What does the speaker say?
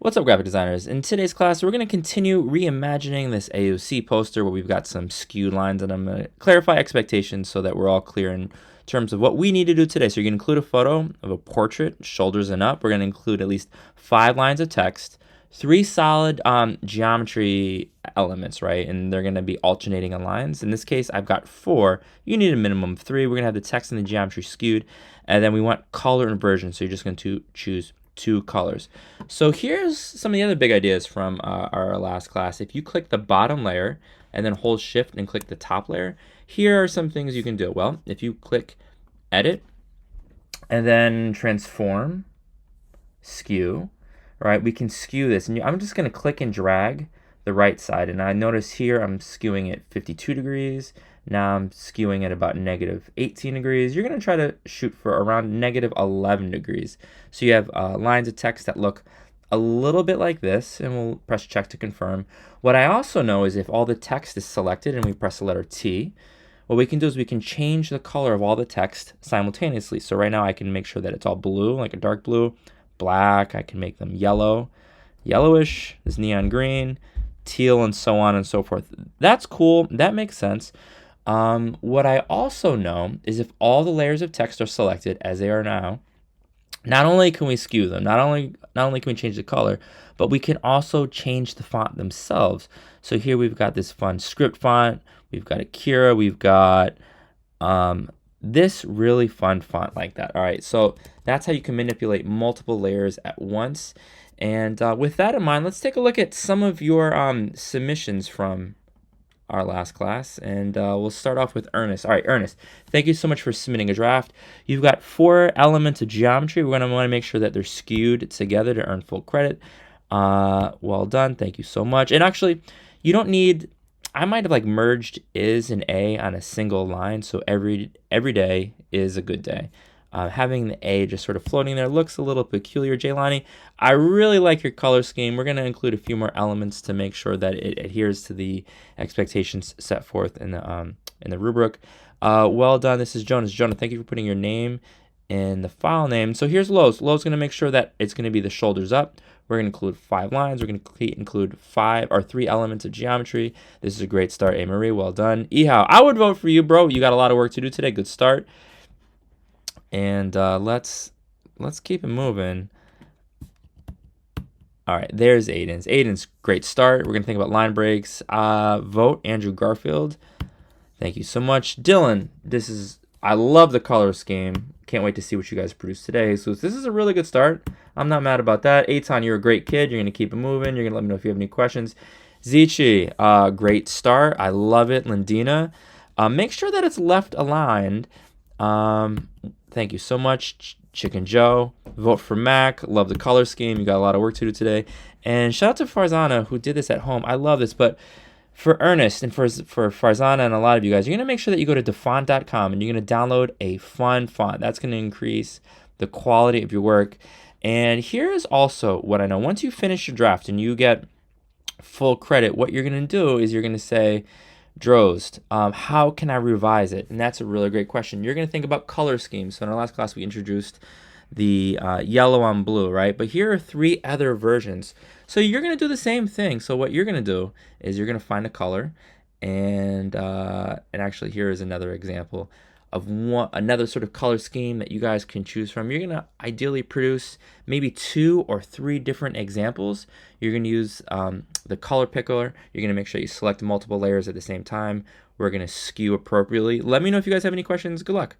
What's up, graphic designers? In today's class, we're going to continue reimagining this AOC poster where we've got some skewed lines, and I'm going to clarify expectations so that we're all clear in terms of what we need to do today. So you're going to include a photo of a portrait, shoulders and up. We're going to include at least 5 lines of text, 3 solid geometry elements, right? And they're going to be alternating in lines. In this case, I've got 4. You need a minimum of 3. We're going to have the text and the geometry skewed, and then we want color inversion. So you're just going to choose 2 colors. So here's some of the other big ideas from our last class. If you click the bottom layer and then hold shift and click the top layer, here are some things you can do. Well, if you click edit and then transform, skew, right, we can skew this. And I'm just going to click and drag the right side. And I notice here I'm skewing it 52 degrees. Now I'm skewing at about negative 18 degrees. You're going to try to shoot for around negative 11 degrees. So you have lines of text that look a little bit like this, and we'll press check to confirm. What I also know is if all the text is selected and we press the letter T, what we can do is we can change the color of all the text simultaneously. So right now I can make sure that it's all blue, like a dark blue, black. I can make them yellow, yellowish, this neon green, teal, and so on and so forth. That's cool. That makes sense. What I also know is if all the layers of text are selected as they are now, not only can we skew them, not only can we change the color, but we can also change the font themselves. So here we've got this fun script font, we've got Akira, we've got this really fun font like that. All right, so that's how you can manipulate multiple layers at once. And with that in mind, let's take a look at some of your submissions from our last class, and we'll start off with Ernest. All right, Ernest, thank you so much for submitting a draft. You've got 4 elements of geometry. We're going to want to make sure that they're skewed together to earn full credit. Well done. Thank you so much. And actually, you don't need, I might have like merged is and a on a single line, so every day is a good day. Having the A just sort of floating there looks a little peculiar, Jaylani. I really like your color scheme. We're going to include a few more elements to make sure that it adheres to the expectations set forth in the rubric. Well done. This is Jonas. Jonah, thank you for putting your name in the file name. So here's Lowe's. Lowe's going to make sure that it's going to be the shoulders up. We're going to include 5 lines. We're going to include 3 elements of geometry. This is a great start, A. Marie. Well done. Ehao, I would vote for you, bro. You got a lot of work to do today. Good start. And let's keep it moving. All right, there's Aiden's. Aiden's great start. We're gonna think about line breaks. Vote Andrew Garfield. Thank you so much, Dylan. I love the color scheme. Can't wait to see what you guys produce today. So this is a really good start. I'm not mad about that. Eitan, you're a great kid. You're gonna keep it moving. You're gonna let me know if you have any questions. Zichi, great start. I love it. Lindina, make sure that it's left aligned. Thank you so much, Chicken Joe. Vote for Mac. Love the color scheme. You got a lot of work to do today. And shout out to Farzana who did this at home. I love this. But for Ernest and for Farzana and a lot of you guys, you're going to make sure that you go to defont.com and you're going to download a fun font. That's going to increase the quality of your work. And here's also what I know. Once you finish your draft and you get full credit, what you're going to do is you're going to say, Drozd, how can I revise it? And that's a really great question. You're going to think about color schemes. So in our last class, we introduced the yellow on blue, right? But here are 3 other versions. So you're going to do the same thing. So what you're going to do is you're going to find a color, and actually here is another example of another sort of color scheme that you guys can choose from. You're going to ideally produce maybe 2 or 3 different examples. You're going to use the color picker. You're going to make sure you select multiple layers at the same time. We're going to skew appropriately. Let me know if you guys have any questions. Good luck.